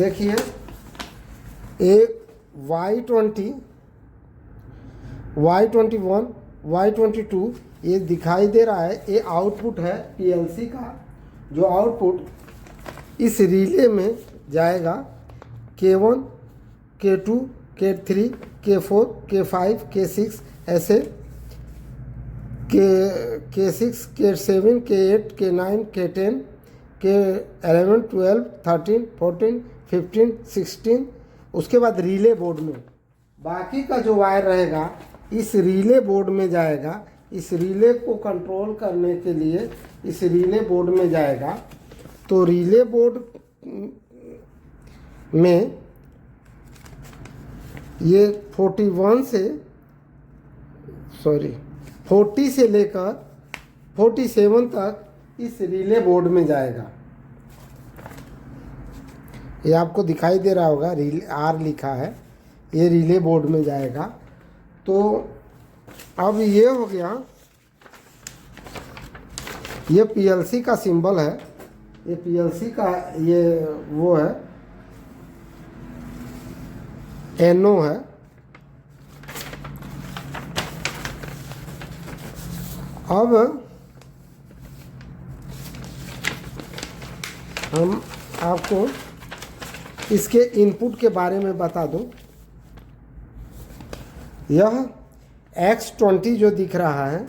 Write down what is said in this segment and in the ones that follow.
देखिए एक Y20, Y21, Y22 ये दिखाई दे रहा है। ये आउटपुट है पीएलसी का, जो आउटपुट इस रिले में जाएगा। K1, K2, K3, K4, K5, K6 ऐसे K6, K7, K8, K9, K10, K11, 12, 13, 14, 15, 16। उसके बाद रिले बोर्ड में बाकी का जो वायर रहेगा इस रिले बोर्ड में जाएगा। इस रिले को कंट्रोल करने के लिए इस रिले बोर्ड में जाएगा। तो रिले बोर्ड में ये 40 से लेकर 47 तक इस रिले बोर्ड में जाएगा। ये आपको दिखाई दे रहा होगा, रिले आर लिखा है, ये रिले बोर्ड में जाएगा। तो अब ये हो गया, ये पीएलसी का सिंबल है। ये पीएलसी का ये वो है, एनओ है। अब हम आपको इसके इनपुट के बारे में बता दूं। यह X20 जो दिख रहा है,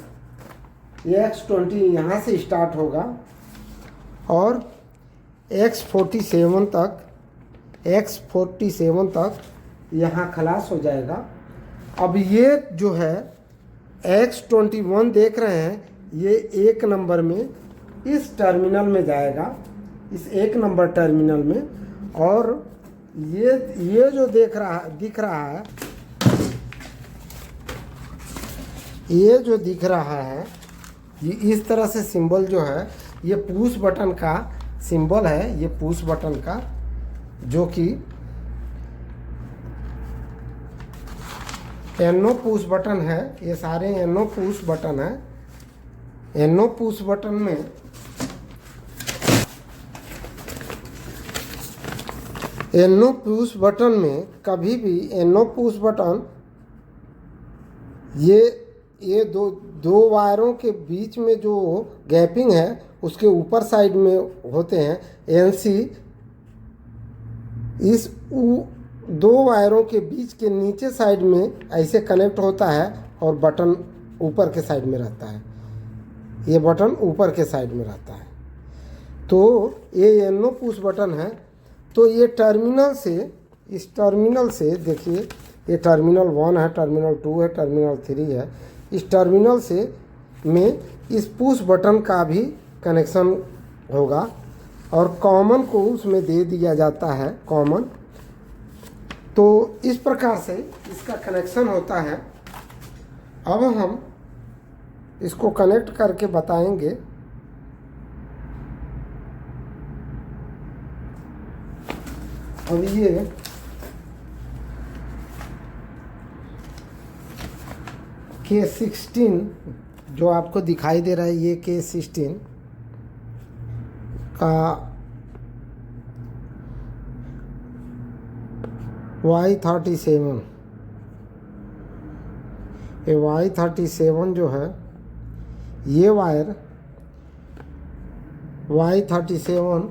ये X20 यहाँ से स्टार्ट होगा और X47 तक यहाँ खलास हो जाएगा। अब ये जो है X21 देख रहे हैं, ये 1 नंबर में इस टर्मिनल में जाएगा, इस 1 नंबर टर्मिनल में। और ये जो दिख रहा है, ये जो दिख रहा है, ये इस तरह से सिंबल जो है, ये पुश बटन का सिंबल है। ये पुश बटन का, जो कि एनो पुश बटन है। ये सारे एनो पुश बटन है। एनो पुश बटन में कभी भी एनो पुश बटन ये दो वायरों के बीच में जो गैपिंग है उसके ऊपर साइड में होते हैं। एनसी इस दो वायरों के बीच के नीचे साइड में ऐसे कनेक्ट होता है और बटन ऊपर के साइड में रहता है। ये बटन ऊपर के साइड में रहता है। तो ये एनो पुश बटन है। तो ये टर्मिनल से, इस टर्मिनल से देखिए, ये टर्मिनल 1 है, टर्मिनल 2 है, टर्मिनल 3 है। इस टर्मिनल से में इस पुश बटन का भी कनेक्शन होगा और कॉमन को उसमें दे दिया जाता है, कॉमन। तो इस प्रकार से इसका कनेक्शन होता है। अब हम इसको कनेक्ट करके बताएंगे। अब ये K16 जो आपको दिखाई दे रहा है, ये K16 का Y37, ये Y37 जो है, ये वायर Y37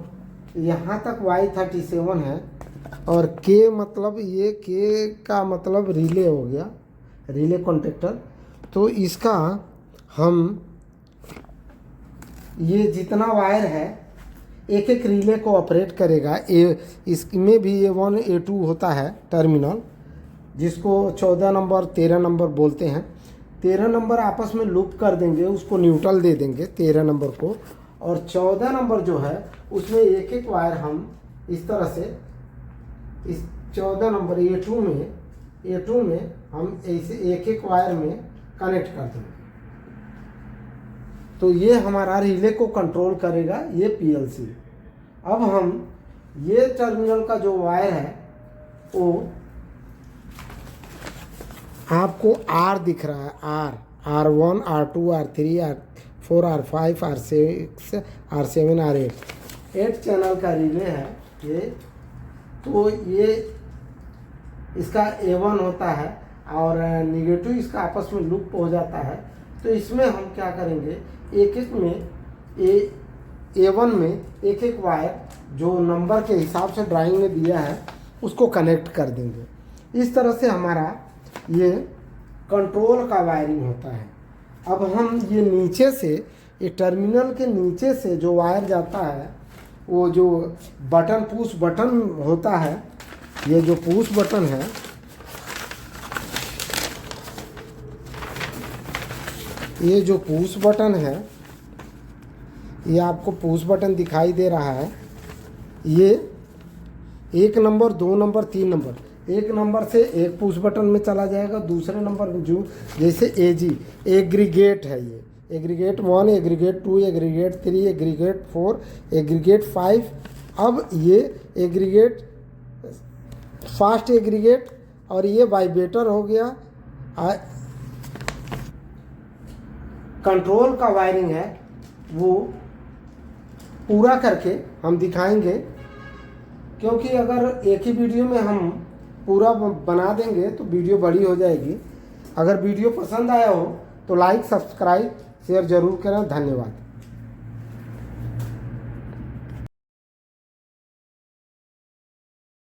यहाँ तक Y37 है। और K मतलब, ये K का मतलब रिले हो गया, रिले कॉन्टेक्टर। तो इसका हम ये जितना वायर है एक एक रिले को ऑपरेट करेगा। इसमें भी A1 A2 होता है टर्मिनल, जिसको 14 नंबर 13 नंबर बोलते हैं। 13 नंबर आपस में लूप कर देंगे, उसको न्यूट्रल दे देंगे 13 नंबर को। और 14 नंबर जो है उसमें एक एक वायर हम इस तरह से, इस 14 नंबर A2 में हम ऐसे एक एक वायर में कनेक्ट कर देंगे। तो ये हमारा रिले को कंट्रोल करेगा, ये पीएलसी। अब हम ये टर्मिनल का जो वायर है वो आपको आर दिख रहा है, R1, R2, R3, R4, R5, R6, R7, R8 8 channel का रिले है ये। तो ये इसका A1 होता है और निगेटिव इसका आपस में लूप हो जाता है। तो इसमें हम क्या करेंगे, एक एक में A1 में एक एक वायर जो नंबर के हिसाब से ड्राइंग में दिया है उसको कनेक्ट कर देंगे। इस तरह से हमारा ये कंट्रोल का वायरिंग होता है। अब हम ये नीचे से, ये टर्मिनल के नीचे से जो वायर जाता है, वो जो बटन पुश बटन होता है, ये जो पुश बटन है, ये जो पुश बटन है, ये आपको पुश बटन दिखाई दे रहा है। ये 1 नंबर 2 नंबर 3 नंबर, 1 नंबर से एक पुश बटन में चला जाएगा, दूसरे नंबर में जो जैसे AG एग्रीगेट है, ये aggregate 1, aggregate 2, aggregate 3, aggregate 4, aggregate 5। अब ये एग्रीगेट फास्ट एग्रीगेट और ये वाइब्रेटर हो गया। कंट्रोल का वायरिंग है वो पूरा करके हम दिखाएंगे, क्योंकि अगर एक ही वीडियो में हम पूरा बना देंगे तो वीडियो बड़ी हो जाएगी। अगर वीडियो पसंद आया हो तो लाइक, सब्सक्राइब, शेयर ज़रूर करें। धन्यवाद।